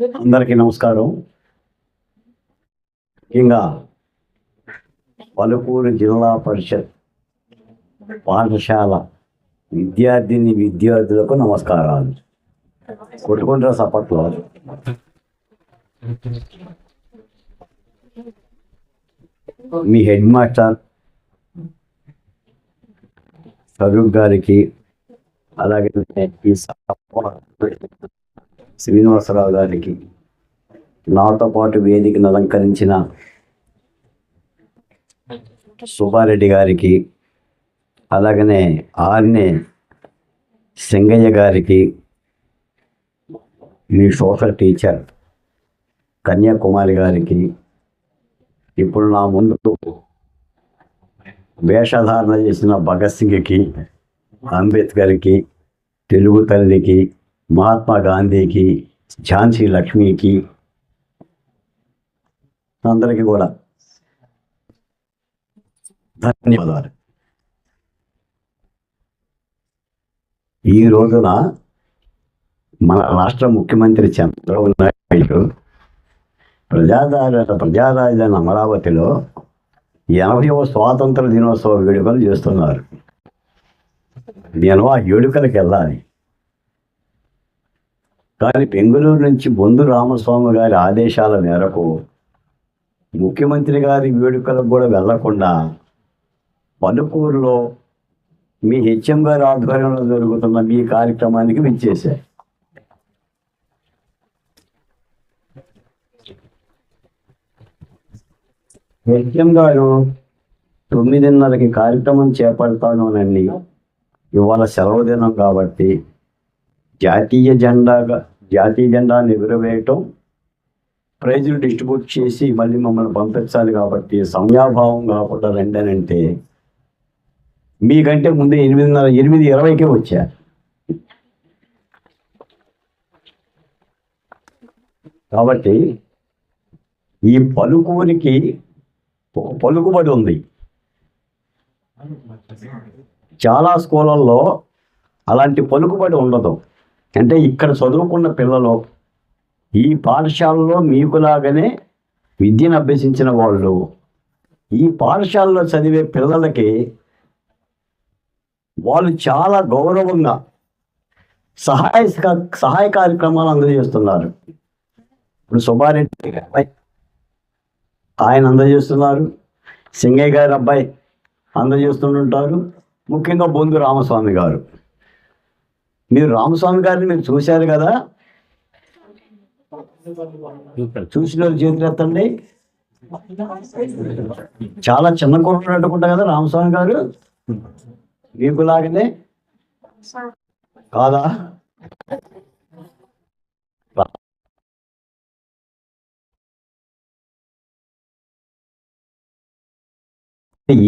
అందరికీ నమస్కారం. ముఖ్యంగా పలుకూరు జిల్లా పరిషత్ పాఠశాల విద్యార్థులకు నమస్కారాలు. కొట్టుకుంటారా సపట్లో? మీ హెడ్ మాస్టర్ ఫరూక్ గారికి, అలాగే శ్రీనివాసరావు గారికి, నాతో పాటు వేదికను అలంకరించిన సుబ్బారెడ్డి గారికి, అలాగనే ఆర్నే సింగయ్య గారికి, మీ సోషల్ టీచర్ కన్యాకుమారి గారికి, ఇప్పుడు నా ముందు వేషధారణ చేసిన భగత్ సింగ్కి, అంబేద్కర్కి, తెలుగు తల్లికి, మహాత్మా గాంధీకి, ఝాన్సీ లక్ష్మికి, అందరికీ కూడా ధన్యవాదాలు. ఈ రోజున మన రాష్ట్ర ముఖ్యమంత్రి చంద్రబాబు నాయుడు ప్రజారాజధాని అమరావతిలో 80వ స్వాతంత్ర దినోత్సవ వేడుకలు చేస్తున్నారు. నేను ఆ వేడుకలకు వెళ్ళాలి, కానీ బెంగళూరు నుంచి బొందు రామస్వామి గారి ఆదేశాల మేరకు ముఖ్యమంత్రి గారి వేడుకలకు కూడా వెళ్లకుండా పలుకూరులో మీ హెచ్ఎం గారి ఆధ్వర్యంలో జరుగుతున్న మీ కార్యక్రమానికి విచ్చేశారు. హెచ్ఎం గారు 9:30కి కార్యక్రమం చేపడతాను అని, ఇవాళ సెలవు దినం కాబట్టి జాతీయ జెండాను ఎగురవేయటం, ప్రైజులు డిస్ట్రిబ్యూట్ చేసి మళ్ళీ మమ్మల్ని పంపించాలి కాబట్టి సమయాభావం కాకుండా రండి, మీకంటే ముందే 8:20కే వచ్చా. కాబట్టి ఈ పలుకూరికి ఒక పలుకుబడి ఉంది. చాలా స్కూళ్ళల్లో అలాంటి పలుకుబడి ఉండదు. అంటే ఇక్కడ చదువుకున్న పిల్లలు ఈ పాఠశాలలో మీకులాగానే విద్యను అభ్యసించిన వాళ్ళు ఈ పాఠశాలలో చదివే పిల్లలకి వాళ్ళు చాలా గౌరవంగా సహాయ కార్యక్రమాలు అందజేస్తున్నారు. ఇప్పుడు సుబ్బారెడ్డి అబ్బాయి ఆయన అందజేస్తున్నారు, సింగయ్య గారి అబ్బాయి అందజేస్తుంటారు, ముఖ్యంగా బొందు రామస్వామి గారు. మీరు రామస్వామి గారిని మీరు చూశారు కదా, చూసిన చేతులు ఎత్తండి. చాలా చిన్న కుర్రాడు అనుకుంటా కదా రామస్వామి గారు, మీకులాగనే కాదా?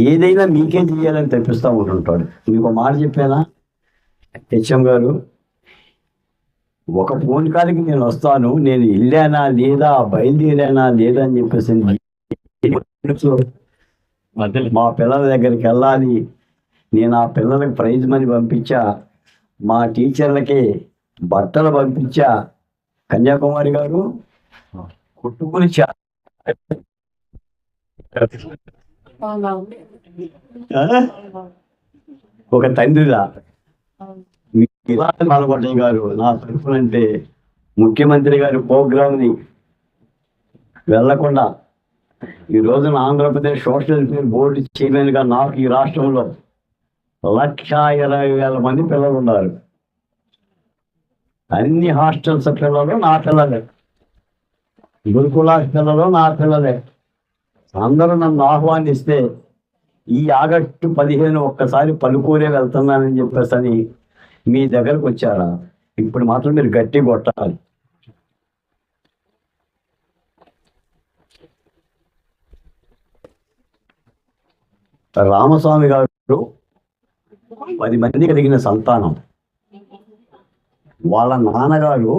ఏదైనా మీకే చేయాలని తెప్పిస్తూ ఉంటుంటాడు. మీకు మాట చెప్పానా హెచ్ఎం గారు, ఒక ఫోన్ కాల్కి నేను వస్తాను, నేను వెళ్ళానా లేదా, బయలుదేరానా లేదా అని చెప్పేసి మా పిల్లల దగ్గరికి వెళ్ళాలి, నేను ఆ పిల్లలకి ప్రైజ్ మనీ పంపించా, మా టీచర్లకి బట్టలు పంపించా. కన్యాకుమారి గారు కుట్టుకుని ఒక తండ్రిలా పాల్గొంటాయి గారు నా తరఫునంటే ముఖ్యమంత్రి గారి ప్రోగ్రామ్ని వెళ్లకుండా ఈ రోజున ఆంధ్రప్రదేశ్ సోషల్ వెల్ఫేర్ బోర్డు చైర్మన్గా నాకు ఈ రాష్ట్రంలో 1,20,000 మంది పిల్లలు ఉన్నారు. అన్ని హాస్టల్స్ పిల్లలు నా పిల్లలే, గురుకుల పిల్లలు నా పిల్లలే. అందరూ నన్ను ఆహ్వానిస్తే ఈ ఆగస్టు 15 ఒక్కసారి పలుకూరే వెళ్తున్నానని చెప్పేసి మీ దగ్గరకు వచ్చారా? ఇప్పుడు మాత్రం మీరు గట్టి కొట్టాలి. రామస్వామి గారు 10 మంది కలిగిన సంతానం. వాళ్ళ నాన్నగారు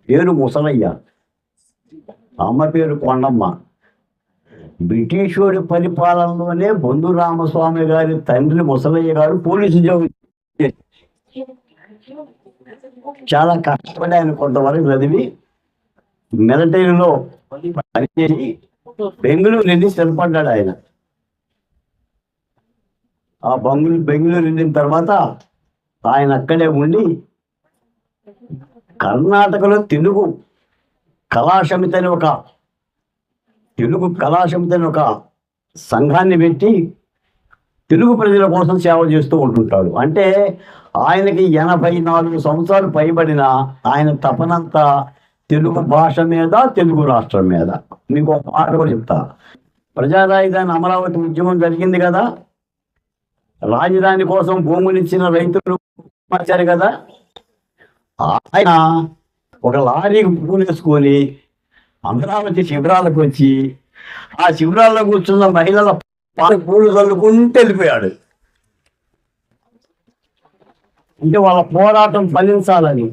పేరు ముసలయ్య, అమ్మ పేరు కొండమ్మ. బ్రిటిషుడి పరిపాలనలోనే బొందు రామస్వామి గారి తండ్రి ముసలయ్య గారు పోలీసు ఉద్యోగం చాలా కష్టపడి ఆయన కొంతవరకు చదివి మిలిటరీలో పనిచేసి బెంగళూరు వెళ్ళి స్థిరపడ్డాడు ఆయన. ఆ బెంగళూరు వెళ్ళిన తర్వాత ఆయన అక్కడే ఉండి కర్ణాటకలో తెలుగు కళాసమితి అని ఒక సంఘాన్ని పెట్టి తెలుగు ప్రజల కోసం సేవ చేస్తూ ఉంటుంటాడు. అంటే ఆయనకి 84 సంవత్సరాలు పైబడిన ఆయన తపనంతా తెలుగు భాష మీద, తెలుగు రాష్ట్రం మీద. మీకు ఒక మాట కూడా చెప్తా. ప్రజా రాజధాని అమరావతి ఉద్యమం జరిగింది కదా, రాజధాని కోసం భూములు ఇచ్చిన రైతులు మార్చారు కదా, ఆయన ఒక లారీకి పూలేసుకొని అమరావతి శిబిరాలకు వచ్చి ఆ శిబిరాల్లో కూర్చున్న మహిళల పూలు చల్లుకుంటూ వెళ్ళిపోయాడు. అంటే వాళ్ళ పోరాటం ఫలించాలని,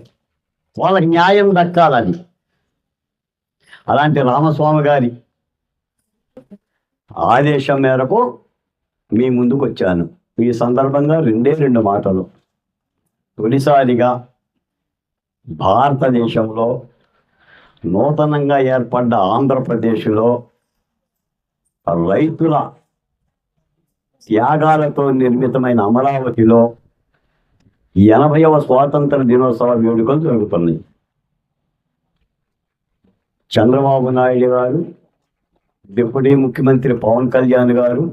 వాళ్ళకి న్యాయం దక్కాలని. అలాంటి రామస్వామి గారి ఆదేశం మేరకు మీ ముందుకు వచ్చాను. ఈ సందర్భంగా 2 మాటలు. తొలిసారిగా భారతదేశంలో నూతనంగా ఏర్పడ్డ ఆంధ్రప్రదేశ్లో రైతుల త్యాగాలతో నిర్మితమైన అమరావతిలో 80వ స్వాతంత్ర దినోత్సవ వేడుకలు జరుగుతున్నాయి. చంద్రబాబు నాయుడు గారు, డిప్యూటీ ముఖ్యమంత్రి పవన్ కళ్యాణ్ గారు,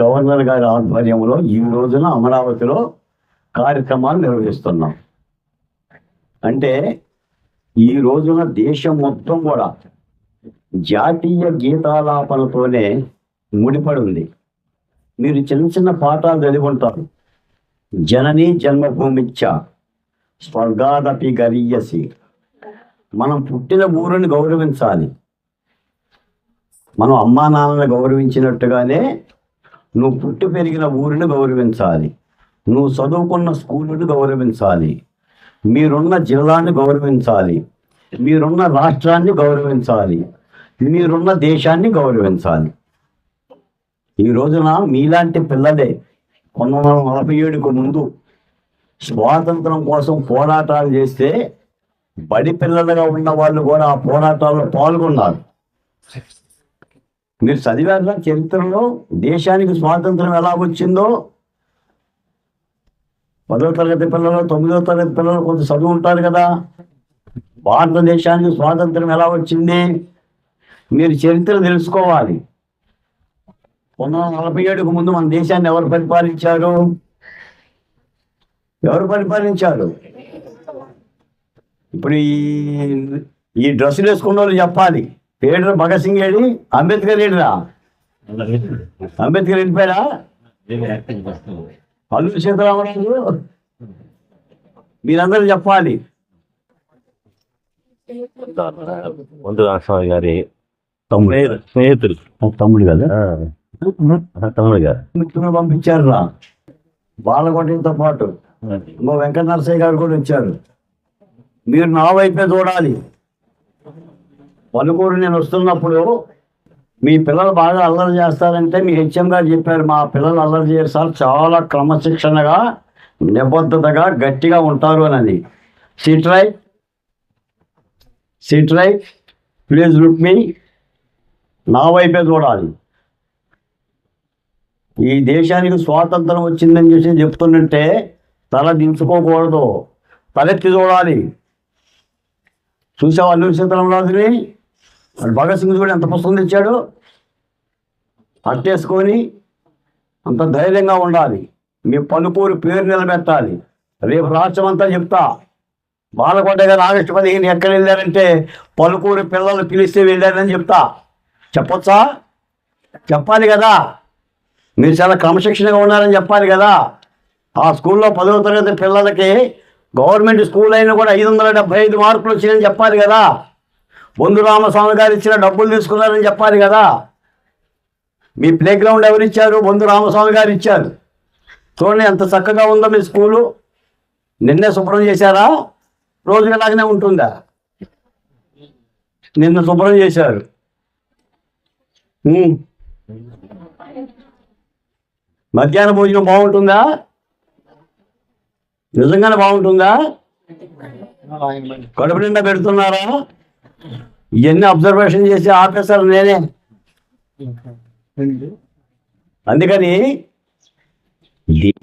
గవర్నర్ గారి ఆధ్వర్యంలో ఈ రోజున అమరావతిలో కార్యక్రమాలు నిర్వహిస్తున్నాం. అంటే ఈ రోజున దేశం మొత్తం కూడా జాతీయ గీతాలాపనతోనే ముడిపడి ఉంది. మీరు చిన్న చిన్న పాఠాలు చదివి ఉంటారు. జననీ జన్మభూమిచ్చ స్వర్గాదపి గరీయసి. మనం పుట్టిన ఊరిని గౌరవించాలి. మనం అమ్మా నాన్నని గౌరవించినట్టుగానే నువ్వు పుట్టి పెరిగిన ఊరిని గౌరవించాలి. నువ్వు చదువుకున్న స్కూలుని గౌరవించాలి. మీరున్న జిల్లాని గౌరవించాలి. మీరున్న రాష్ట్రాన్ని గౌరవించాలి. మీరున్న దేశాన్ని గౌరవించాలి. ఈ రోజున మీలాంటి పిల్లలే 1947కు ముందు స్వాతంత్రం కోసం పోరాటాలు చేస్తే బడి పిల్లలుగా ఉన్న వాళ్ళు కూడా ఆ పోరాటాల్లో పాల్గొన్నారు. మీరు చదివారా చరిత్రలో దేశానికి స్వాతంత్రం ఎలా వచ్చిందో? 10వ తరగతి పిల్లలు, 9వ తరగతి పిల్లలు కొంత చదువు ఉంటారు కదా. భారతదేశానికి స్వాతంత్రం ఎలా వచ్చింది మీరు చరిత్ర తెలుసుకోవాలి. 1947కు ముందు మన దేశాన్ని ఎవరు పరిపాలించారు? ఇప్పుడు ఈ డ్రెస్సులు వేసుకున్న వాళ్ళు చెప్పాలి. పేరు భగత్ సింగ్ ఏడి, అంబేద్కర్ ఏడిరా? అంబేద్కర్ వెళ్ళిపోయారా? అల్లూరి సీతారామరాజు? మీరందరూ చెప్పాలి. రామస్వామి గారి స్నేహితులు. తమ్ముడు కదా? తమ్ముడు గారు మిత్రులు పంపించారు రా. బాలకోటతో పాటు ఇంకో వెంకట నరసయ్య గారు కూడా వచ్చారు. మీరు నా వైపే చూడాలి. పలుకూరు నేను వస్తున్నప్పుడు మీ పిల్లలు బాగా అల్లరి చేస్తారంటే మీ హెచ్ఎం గారు చెప్పారు, మా పిల్లలు అల్లరి చేయరు సార్, చాలా క్రమశిక్షణగా నిబద్ధతగా గట్టిగా ఉంటారు అని. సిట్ రైట్ ప్లీజ్ లుక్ మీ. నా వైపే చూడాలి. ఈ దేశానికి స్వాతంత్రం వచ్చిందని చెప్పి చెప్తుందంటే తల దించుకోకూడదు, తలెత్తి చూడాలి. చూసావు అల్లూరి సీతారామరాజుని? భగత్ సింగ్ కూడా ఎంత పుస్తకం తెచ్చాడు. అట్టేసుకొని అంత ధైర్యంగా ఉండాలి. మీ పలుకూరు పేరు నిలబెట్టాలి. రేపు రాష్ట్రం అంతా చెప్తా. బాలకోట గారు ఆగస్టు 15 ఎక్కడ వెళ్ళారంటే పలుకూరు పిల్లలు పిలిస్తే వెళ్ళారని చెప్తా. చెప్పొచ్చా? చెప్పాలి కదా. మీరు చాలా క్రమశిక్షణగా ఉన్నారని చెప్పాలి కదా. ఆ స్కూల్లో 10వ తరగతి పిల్లలకి గవర్నమెంట్ స్కూల్ అయినా కూడా 575 మార్కులు వచ్చినాయని చెప్పాలి కదా. బొందు రామస్వామి గారు ఇచ్చిన డబ్బులు తీసుకున్నారని చెప్పాలి కదా. మీ ప్లే గ్రౌండ్ ఎవరిచ్చారు? బొందు రామస్వామి గారు ఇచ్చారు. చూడండి ఎంత చక్కగా ఉందో మీ స్కూలు. నిన్నే శుభ్రం చేశారా? రోజు ఇలాగనే ఉంటుందా? నిన్న శుభ్రం చేశారు. మధ్యాహ్న భోజనం బాగుంటుందా? నిజంగానే బాగుంటుందా? కడుపు నిండా పెడుతున్నారా? ఇవన్నీ అబ్జర్వేషన్ చేసి ఆఫీసర్ నేనే. అందుకని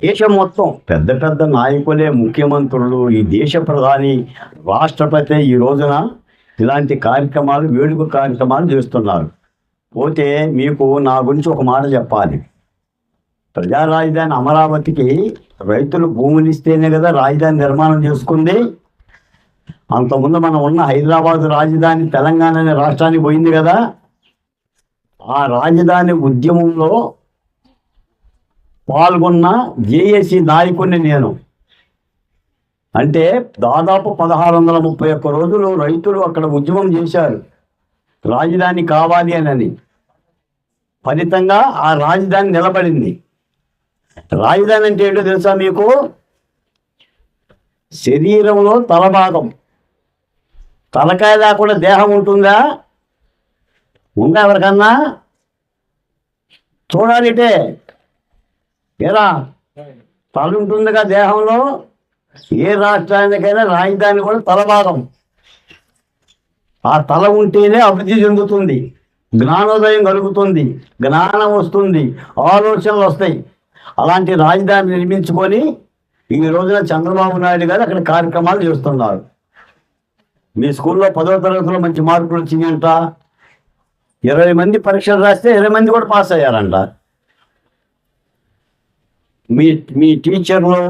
దేశం మొత్తం పెద్ద పెద్ద నాయకులే, ముఖ్యమంత్రులు, ఈ దేశ ప్రధాని, రాష్ట్రపతి ఈ రోజున ఇలాంటి కార్యక్రమాలు, వేడుక కార్యక్రమాలు చేస్తున్నారు. పోతే మీకు నా గురించి ఒక మాట చెప్పాలి. ప్రజా రాజధాని అమరావతికి రైతులు భూములు ఇస్తేనే కదా రాజధాని నిర్మాణం చేసుకుంది. అంతకుముందు మనం ఉన్న హైదరాబాదు రాజధాని తెలంగాణ అనే రాష్ట్రానికి పోయింది కదా. ఆ రాజధాని ఉద్యమంలో పాల్గొన్న జేఏసీ నాయకుడిని నేను. అంటే దాదాపు 1631 రోజులు రైతులు అక్కడ ఉద్యమం చేశారు రాజధాని కావాలి అని. ఫలితంగా ఆ రాజధాని నిలబడింది. రాజధాని అంటే ఏంటో తెలుసా మీకు? శరీరంలో తలభాగం, తలకాయ లేకుండా దేహం ఉంటుందా? ఉందా ఎవరికన్నా? చూడాలిటే ఏరా, తల ఉంటుందిగా దేహంలో. ఏ రాష్ట్రానికైనా రాజధాని కూడా తలభాగం. ఆ తల ఉంటేనే అభివృద్ధి చెందుతుంది, జ్ఞానోదయం కలుగుతుంది, జ్ఞానం వస్తుంది, ఆలోచనలు వస్తాయి. అలాంటి రాజధాని నిర్మించుకొని ఈ రోజున చంద్రబాబు నాయుడు గారు అక్కడ కార్యక్రమాలు చేస్తున్నారు. మీ స్కూల్లో 10వ తరగతిలో మంచి మార్కులు వచ్చినాయంట. 20 మంది పరీక్షలు రాస్తే 20 మంది కూడా పాస్ అయ్యారంట. మీ టీచర్లు,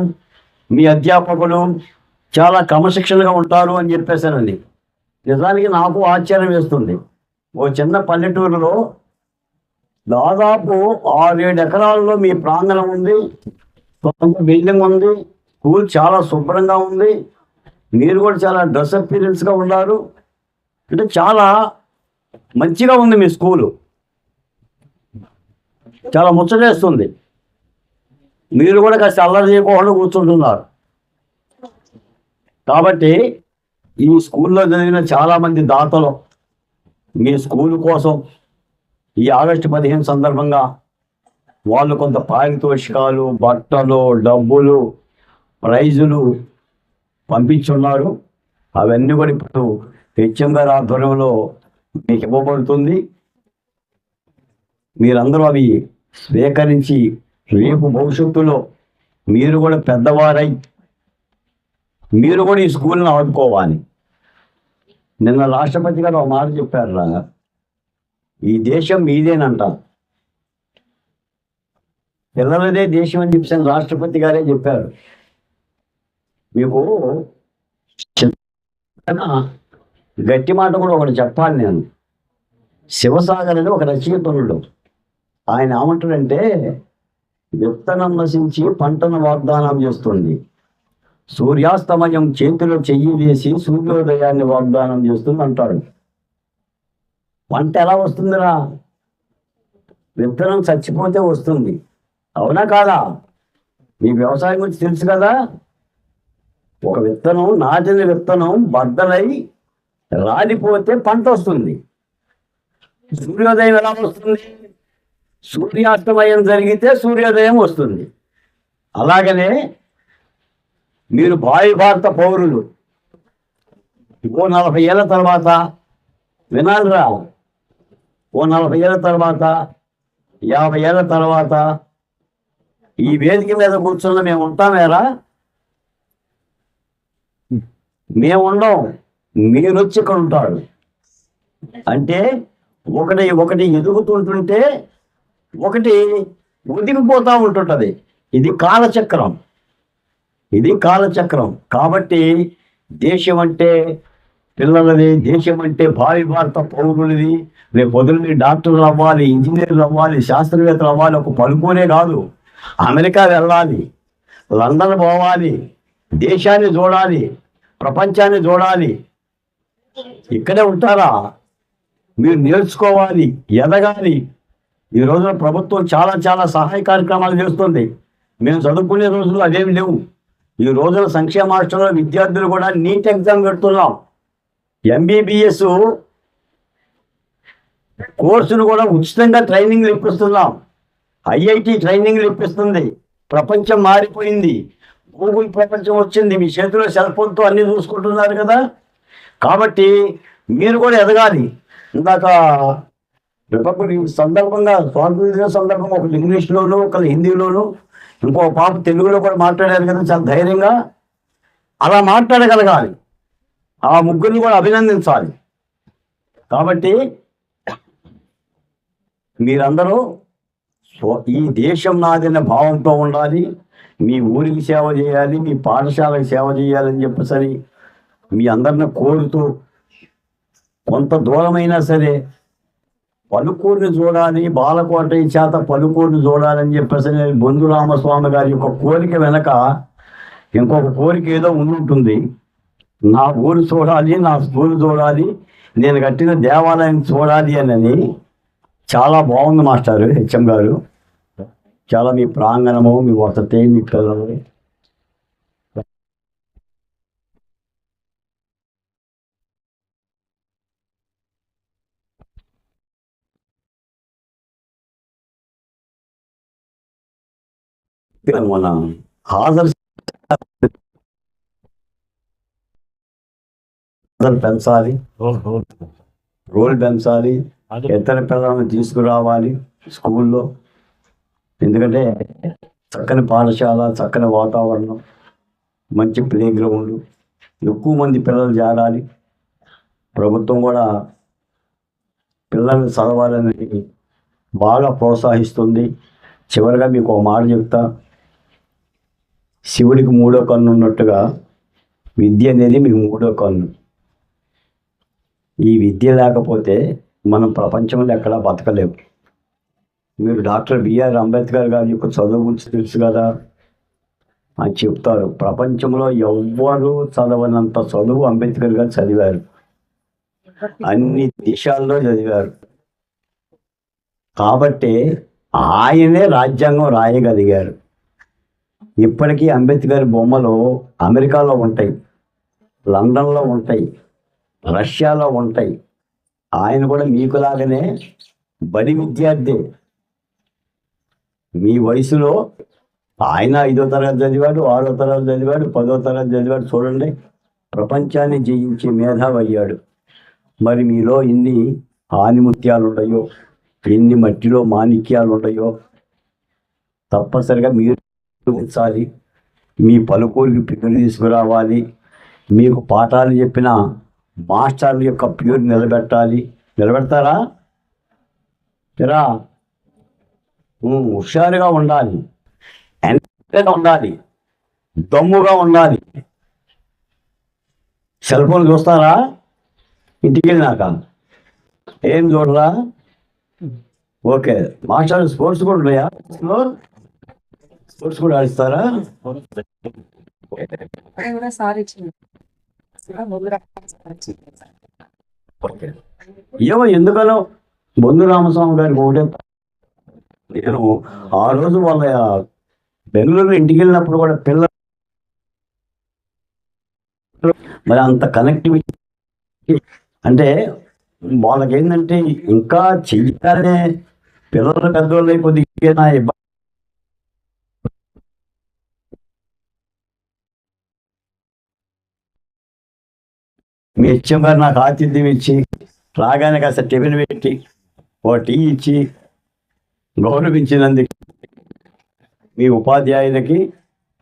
మీ అధ్యాపకులు చాలా క్రమశిక్షణగా ఉంటారు అని చెప్పేశానండి. నిజానికి నాకు ఆశ్చర్యం వేస్తుంది. ఓ చిన్న పల్లెటూరులో దాదాపు 6-7 ఎకరాల్లో మీ ప్రాంగణం ఉంది, బిల్డింగ్ ఉంది, స్కూల్ చాలా శుభ్రంగా ఉంది, మీరు కూడా చాలా డ్రెస్ అపీరెన్స్గా ఉన్నారు. అంటే చాలా మంచిగా ఉంది మీ స్కూలు, చాలా ముచ్చటేస్తుంది. మీరు కూడా కాస్త అల్లరి చేయకుండా కూర్చుంటున్నారు. కాబట్టి ఈ స్కూల్లో జరిగిన చాలామంది దాతలు మీ స్కూల్ కోసం ఈ ఆగస్టు 15 సందర్భంగా వాళ్ళు కొంత పారితోషికాలు, బట్టలు, డబ్బులు, ప్రైజులు పంపించున్నారు. అవన్నీ కూడా ఇప్పుడు హెచ్ఎం గారి ఆధ్వర్యంలో మీకు ఇవ్వబడుతుంది. మీరందరూ అవి స్వీకరించి రేపు భవిష్యత్తులో మీరు కూడా పెద్దవారై మీరు కూడా ఈ స్కూల్ని ఆదుకోవాలి. నిన్న రాష్ట్రపతి గారు ఒక మాట చెప్పారు, ఈ దేశం మీదేనంట, పిల్లలదే దేశం అని చెప్పి రాష్ట్రపతి గారే చెప్పారు. మీకు గట్టి మాట కూడా ఒకటి చెప్పాలి నేను. శివసాగర్ అని ఒక రచయితనుడు, ఆయన ఏమంటాడంటే, విత్తనం నశించి పంటను వాగ్దానం చేస్తుంది, సూర్యాస్తమయం చేతిలో చెయ్యి వేసి సూర్యోదయాన్ని వాగ్దానం చేస్తుంది అంటాడు. పంట ఎలా వస్తుందిరా? విత్తనం చచ్చిపోతే వస్తుంది, అవునా కాదా? మీ వ్యవసాయం గురించి తెలుసు కదా. ఒక విత్తనం, నాటిన విత్తనం బద్దలై రాలిపోతే పంట వస్తుంది. సూర్యోదయం ఎలా వస్తుంది? సూర్యాస్తమయం జరిగితే సూర్యోదయం వస్తుంది. అలాగనే మీరు భారత పౌరులు ఓ 40 ఏళ్ళ తర్వాత, వినాలిరా, ఓ 40 ఏళ్ళ తర్వాత, 50 ఏళ్ళ తర్వాత ఈ వేదిక మీద కూర్చున్న మేము ఉంటామేరా? మేము ఉండం, మీరు వచ్చి ఇక్కడ ఉంటాడు. అంటే ఒకటి ఎదుగుతుంటుంటే ఒకటి ఒదిగిపోతూ ఉంటుంటుంది. ఇది కాలచక్రం, ఇది కాలచక్రం. కాబట్టి దేశం అంటే పిల్లలది, దేశం అంటే భారత పౌరులది. రేపు పొద్దున్న డాక్టర్లు అవ్వాలి, ఇంజనీర్లు అవ్వాలి, శాస్త్రవేత్తలు అవ్వాలి. ఒక పలుకునే కాదు, అమెరికా వెళ్ళాలి, లండన్ పోవాలి, దేశాన్ని చూడాలి, ప్రపంచాన్ని చూడాలి. ఇక్కడే ఉంటారా? మీరు నేర్చుకోవాలి, ఎదగాలి. ఈ రోజున ప్రభుత్వం చాలా సహాయ కార్యక్రమాలు చేస్తుంది. మేము చదువుకునే రోజులు అదేమి లేవు. ఈ రోజున సంక్షేమ హాస్టల్లో విద్యార్థులు కూడా నీట్ ఎగ్జామ్ పెడుతున్నాం. ఎంబీబీఎస్ కోర్సును కూడా ఉచితంగా ట్రైనింగ్లు ఇప్పిస్తున్నాం. ఐఐటి ట్రైనింగ్లు ఇప్పిస్తుంది. ప్రపంచం మారిపోయింది, గూగుల్ ప్రపంచం వచ్చింది. మీ చేతిలో సెల్ ఫోన్తో అన్నీ చూసుకుంటున్నారు కదా. కాబట్టి మీరు కూడా ఎదగాలి. ఇందాక రిపబ్లిక్ సందర్భంగా, స్వాతంత్ర దిన సందర్భంగా ఒకరు ఇంగ్లీష్లోను, ఒకరు హిందీలోను, ఇంకో పాప తెలుగులో కూడా మాట్లాడారు కదా చాలా ధైర్యంగా. అలా మాట్లాడగలగాలి. ఆ ముగ్గురిని కూడా అభినందించాలి. కాబట్టి మీరందరూ ఈ దేశం నాదైన భావంతో ఉండాలి. మీ ఊరికి సేవ చేయాలి, మీ పాఠశాలకు సేవ చేయాలని చెప్పేసరి మీ అందరిని కోరుతూ, కొంత దూరమైనా సరే పలుకూరుని చూడాలి, బాలకోట చేత పలుకూరుని చూడాలని చెప్పేసి బొందు రామస్వామి గారి యొక్క కోరిక వెనక ఇంకొక కోరిక ఏదో ఉండుంటుంది. నా ఊరు చూడాలి, నా స్కూల్ చూడాలి, నేను కట్టిన దేవాలయం చూడాలి అని. చాలా బాగుంది మాస్టారు హెచ్ఎం గారు. చాలా మీ ప్రాంగణము, మీ వసతి, మీ పిల్లలు మన హాజరు పెంచాలి, రోల్ పెంచాలి, ఇతర పిల్లలను తీసుకురావాలి స్కూల్లో. ఎందుకంటే చక్కని పాఠశాల, చక్కని వాతావరణం, మంచి ప్లే గ్రౌండ్, ఎక్కువ మంది పిల్లలు చేరాలి. ప్రభుత్వం కూడా పిల్లల్ని చదవాలని బాగా ప్రోత్సహిస్తుంది. చివరిగా మీకు ఒక మాట చెప్తా. శివుడికి మూడో కన్ను ఉన్నట్టుగా విద్య అనేది మీకు మూడో కన్ను. ఈ విద్య లేకపోతే మనం ప్రపంచంలో ఎక్కడా బతకలేము. మీరు డాక్టర్ బిఆర్ అంబేద్కర్ గారి యొక్క చదువు గురించి తెలుసు కదా అని చెప్తారు. ప్రపంచంలో ఎవ్వరూ చదవనంత చదువు అంబేద్కర్ గారు చదివారు. అన్ని దేశాల్లో చదివారు. కాబట్టి ఆయనే రాజ్యాంగం రాయగలిగారు. ఇప్పటికీ అంబేద్కర్ బొమ్మలు అమెరికాలో ఉంటాయి, లండన్లో ఉంటాయి, రష్యాలో ఉంటాయి. ఆయన కూడా మీకులాగానే బడి విద్యార్థి. మీ వయసులో ఆయన 5వ తరగతి చదివాడు, 6వ తరగతి చదివాడు, 10వ తరగతి చదివాడు. చూడండి, ప్రపంచాన్ని జయించి మేధావి అయ్యాడు. మరి మీలో ఎన్ని ఆనిముత్యాలు ఉన్నాయో, ఎన్ని మట్టిలో మాణిక్యాలు ఉన్నాయో తప్పనిసరిగా మీరు ఉంచాలి. మీ పలుకూరికి పేరు తీసుకురావాలి. మీకు పాఠాలు చెప్పిన మాస్టర్ల యొక్క పేరు నిలబెట్టాలి. నిలబెడతారా? తెరా హుషారుగా ఉండాలి, ఎంటగా ఉండాలి, దమ్ముగా ఉండాలి. సెల్ ఫోన్ చూస్తారా? ఇంటికి వెళ్ళినాక ఏం చూడరా? ఓకే. మాస్టర్ స్పోర్ట్స్ కూడా ఉన్నాయా? స్పోర్ట్స్ కూడా ఆడిస్తారా? ఓకే. ఏమో ఎందుకనో బొందు రామస్వామి గారికి ఒకటే, నేను ఆ రోజు వాళ్ళ బెంగళూరు ఇంటికి వెళ్ళినప్పుడు కూడా పిల్లలు మరి అంత కనెక్టివిటీ అంటే వాళ్ళకి ఏంటంటే ఇంకా చెయ్యాలనే పిల్లలు పెద్దవాళ్ళు కొద్దిగా ఇబ్బంది. మీ హెచ్ఎం గారు నాకు ఆతిథ్యం ఇచ్చి రాగానే కాస్త టిఫిన్ పెట్టి ఓ టీ ఇచ్చి గౌరవించినందుకు మీ ఉపాధ్యాయులకి,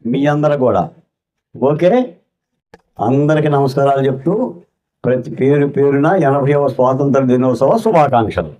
మీ అందరూ కూడా ఓకే. అందరికీ నమస్కారాలు చెప్తూ ప్రతి పేరు పేరున 80వ స్వాతంత్ర దినోత్సవ శుభాకాంక్షలు.